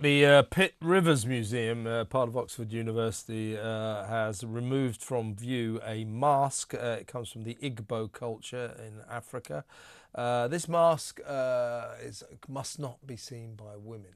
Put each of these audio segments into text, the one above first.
The Pitt Rivers Museum, part of Oxford University, has removed from view a mask. It comes from the Igbo culture in Africa. This mask must not be seen by women.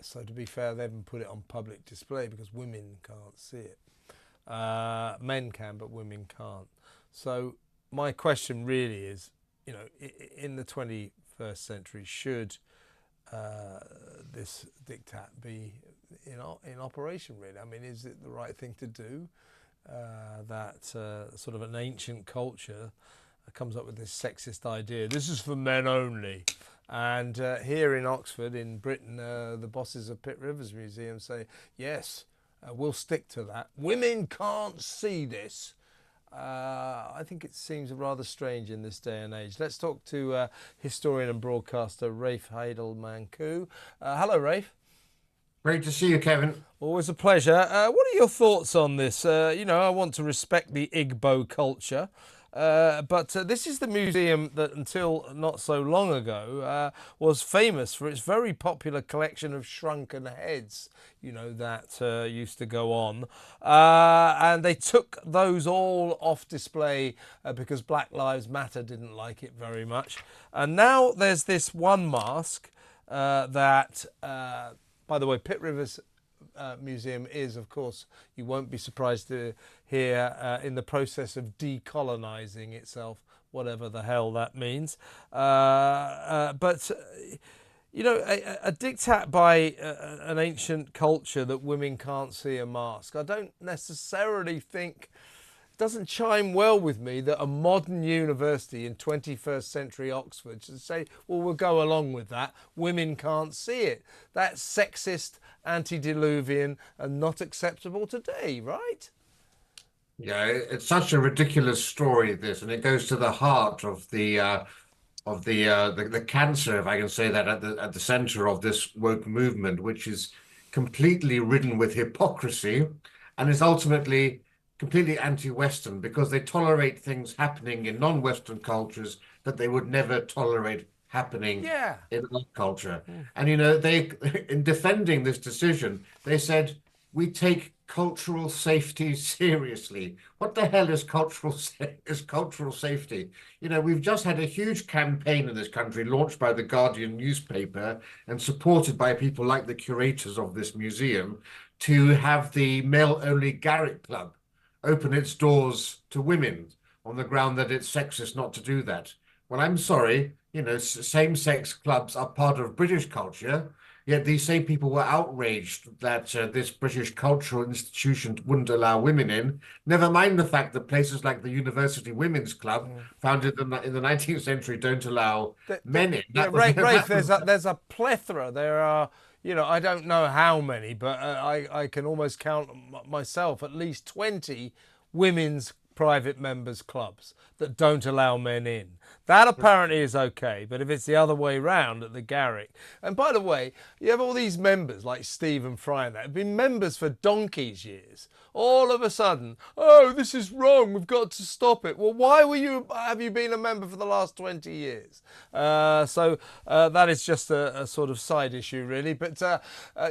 So to be fair, they haven't put it on public display because women can't see it. Men can, but women can't. So my question really is, in the 21st century, should this diktat be in operation? Really, I mean, is it the right thing to do? That sort of an ancient culture comes up with this sexist idea. This is for men only. And here in Oxford, in Britain, the bosses of Pitt Rivers Museum say, yes, we'll stick to that. Women can't see this. I think it seems rather strange in this day and age. Let's talk to historian and broadcaster Rafe Heydel-Mankoo. Hello, Rafe. Great to see you, Kevin. Always a pleasure. What are your thoughts on this? I want to respect the Igbo culture. But this is the museum that until not so long ago was famous for its very popular collection of shrunken heads, that used to go on. And they took those all off display because Black Lives Matter didn't like it very much. And now there's this one mask that, by the way, Pitt Rivers Museum is, of course, you won't be surprised to hear, in the process of decolonizing itself, whatever the hell that means. But a diktat by an ancient culture that women can't see a mask, I don't necessarily think, doesn't chime well with me that a modern university in 21st century Oxford should say, well, we'll go along with that. Women can't see it. That's sexist, antediluvian, and not acceptable today, right? Yeah, it's such a ridiculous story, this, and it goes to the heart of the cancer, if I can say that, at the center of this woke movement, which is completely ridden with hypocrisy, and is ultimately completely anti-Western because they tolerate things happening in non-Western cultures that they would never tolerate happening Yeah. in our culture. And they, in defending this decision, they said we take cultural safety seriously. What the hell is cultural safety? We've just had a huge campaign in this country launched by the Guardian newspaper and supported by people like the curators of this museum to have the male-only Garrick Club open its doors to women on the ground that it's sexist not to do that. Well, I'm sorry, same-sex clubs are part of British culture. Yet these same people were outraged that this British cultural institution wouldn't allow women in. Never mind the fact that places like the University Women's Club, founded in the 19th century, don't allow men in. Yeah, That was Rafe, that was there's a plethora. There are, I don't know how many, but I can almost count myself at least 20 women's private members clubs that don't allow men in. That apparently is okay, but if it's the other way round at the Garrick, and by the way, you have all these members like Stephen Fry and that have been members for donkey's years. All of a sudden, oh, this is wrong. We've got to stop it. Well, why have you been a member for the last 20 years? So that is just a sort of side issue, really. But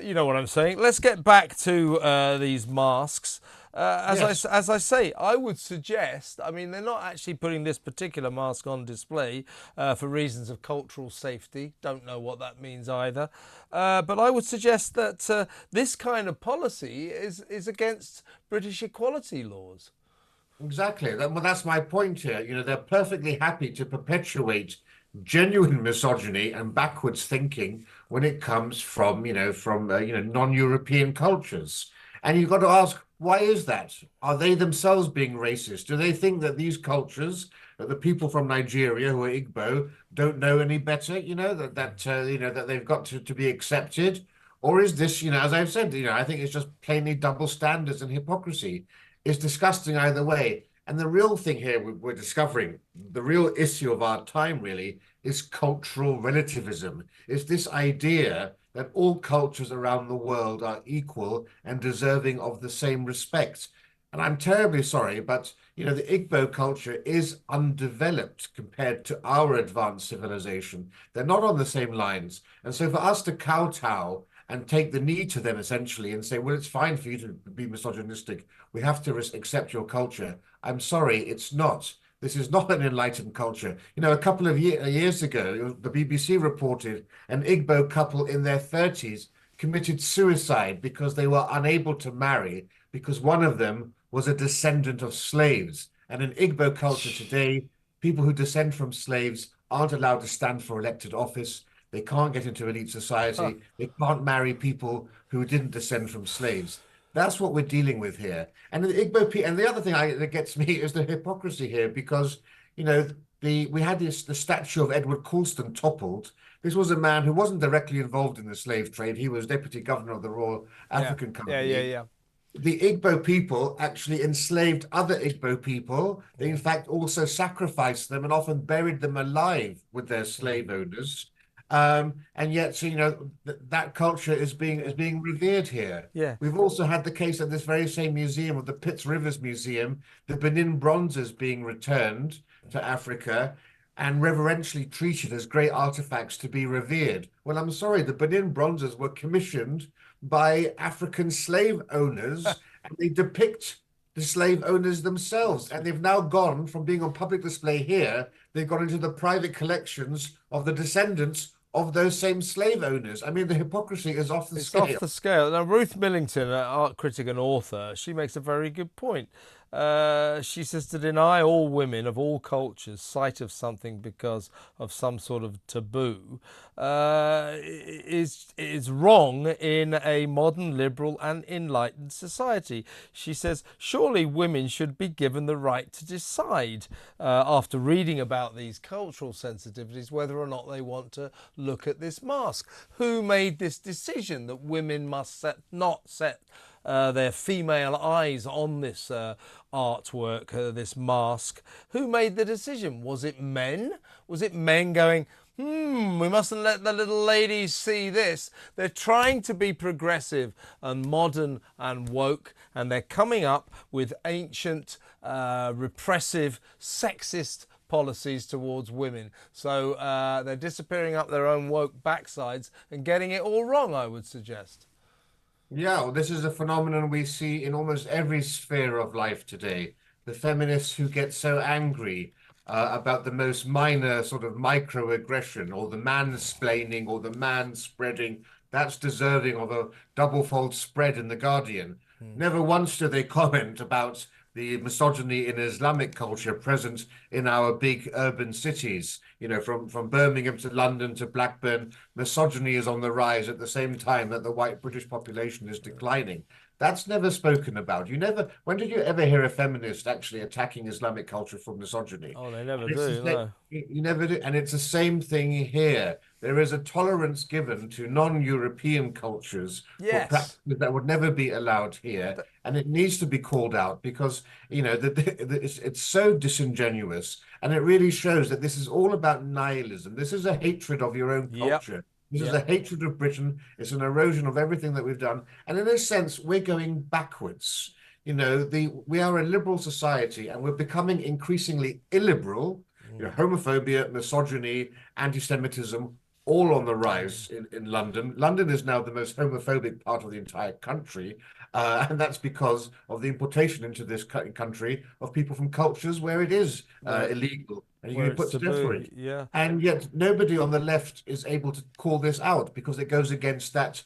you know what I'm saying. Let's get back to these masks. yes. As I say, I would suggest, I mean, they're not actually putting this particular mask on display for reasons of cultural safety. Don't know what that means either. But I would suggest that this kind of policy is against British equality laws. Exactly. Well, that's my point here. They're perfectly happy to perpetuate genuine misogyny and backwards thinking when it comes from non-European cultures. And you've got to ask, why is that? Are they themselves being racist? Do they think that these cultures, that the people from Nigeria who are Igbo, don't know any better? That they've got to be accepted, or is this, as I've said, I think it's just plainly double standards and hypocrisy. It's disgusting either way. And the real thing here we're discovering, the real issue of our time really, is cultural relativism. It's this idea that all cultures around the world are equal and deserving of the same respect. And I'm terribly sorry, but the Igbo culture is undeveloped compared to our advanced civilization. They're not on the same lines. And so for us to kowtow and take the knee to them essentially and say, well, it's fine for you to be misogynistic. We have to accept your culture. I'm sorry, it's not. This is not an enlightened culture. You know, a couple of years ago, the BBC reported an Igbo couple in their 30s committed suicide because they were unable to marry because one of them was a descendant of slaves. And in Igbo culture today, people who descend from slaves aren't allowed to stand for elected office. They can't get into elite Huh. society. They can't marry people who didn't descend from slaves. That's what we're dealing with here. And the and the other thing that gets me is the hypocrisy here, because you know we had the statue of Edward Colston toppled. This was a man who wasn't directly involved in the slave trade. He was deputy governor of the Royal Yeah. African Yeah. Yeah. Company. Yeah. The Igbo people actually enslaved other Igbo people. They, in Mm. fact, also sacrificed them and often buried them alive with their Mm. slave owners. And yet, so, you know, that culture is Yeah. being revered here. Yeah. We've also had the case at this very same museum of the Pitt Rivers Museum, the Benin bronzes being returned to Africa and reverentially treated as great artifacts to be revered. Well, I'm sorry, the Benin bronzes were commissioned by African slave owners, and they depict the slave owners themselves. And they've now gone from being on public display here, they've gone into the private collections of the descendants of those same slave owners. I mean, the hypocrisy is off the It's off scale. the scale. Now, Ruth Millington, an art critic and author, she makes a very good point. She says to deny all women of all cultures sight of something because of some sort of taboo is wrong in a modern, liberal, and enlightened society. She says surely women should be given the right to decide, after reading about these cultural sensitivities, whether or not they want to look at this mask. Who made this decision that women must not set their female eyes on this artwork, this mask? Who made the decision? Was it men? Was it men going, we mustn't let the little ladies see this? They're trying to be progressive and modern and woke, and they're coming up with ancient, repressive, sexist policies towards women. So they're disappearing up their own woke backsides and getting it all wrong, I would suggest. Yeah, well, this is a phenomenon we see in almost every sphere of life today. The feminists who get so angry about the most minor sort of microaggression or the mansplaining or the man spreading, that's deserving of a double-fold spread in The Guardian. Mm. Never once do they comment about the misogyny in Islamic culture present in our big urban cities. You know, from Birmingham to London to Blackburn, misogyny is on the rise at the same time that the white British population is declining. That's never spoken about. You never, when did you ever hear a feminist actually attacking Islamic culture for misogyny? Oh, they never And it's the do, same, no. you never do, and it's the same thing here. There is a tolerance given to non-European cultures for Yes. practices that would never be allowed here, and it needs to be called out because you know it's so disingenuous, and it really shows that this is all about nihilism. This is a hatred of your own Yep. culture. This is Yep. a hatred of Britain. It's an erosion of everything that we've done, and in a sense, we're going backwards. You know, we are a liberal society, and we're becoming increasingly illiberal. You know, Mm. homophobia, misogyny, anti-Semitism, all on the Mm. rise in London. London is now the most homophobic part of the entire country, and that's because of the importation into this country of people from cultures where it is Where illegal and you can where be it's put to death for taboo. it. Yeah. And yet nobody on the left is able to call this out because it goes against that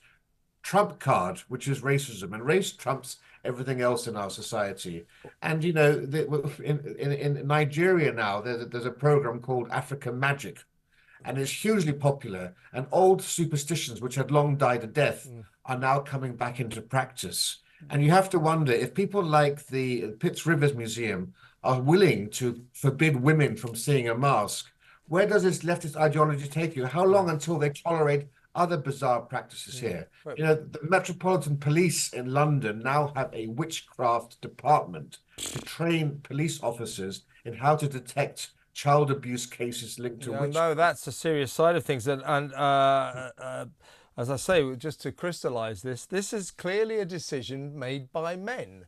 trump card, which is racism, and race trumps everything else in our society. And you know, in Nigeria now, there's a program called African Magic, and it's hugely popular. And old superstitions, which had long died a death, Mm. are now coming back into practice. And you have to wonder if people like the Pitt Rivers Museum are willing to forbid women from seeing a mask. Where does this leftist ideology take you? How Yeah. long until they tolerate other bizarre practices Mm. here? But You know, the Metropolitan Police in London now have a witchcraft department to train police officers in how to detect child abuse cases linked to yeah, no, witchcraft. that's a serious side of things, and as I say, just to crystallise this, this is clearly a decision made by men,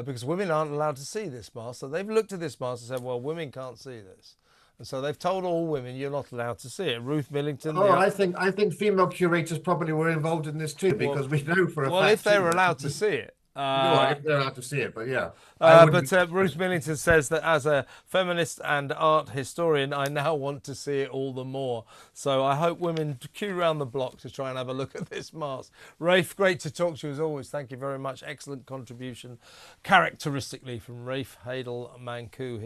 because women aren't allowed to see this mask. So they've looked at this mask and said, "Well, women can't see this." And so they've told all women you're not allowed to see it. Ruth Millington, Oh, the I think female curators probably were involved in this too, well, because we know for a well, if fact they too were that allowed to see it. no, if they're allowed to see it, but yeah, I wouldn't be But Ruth surprised. Millington says that as a feminist and art historian, I now want to see it all the more. So I hope women queue around the block to try and have a look at this mask. Rafe, great to talk to you as always. Thank you very much. Excellent contribution, characteristically from Rafe Heydel-Mankoo.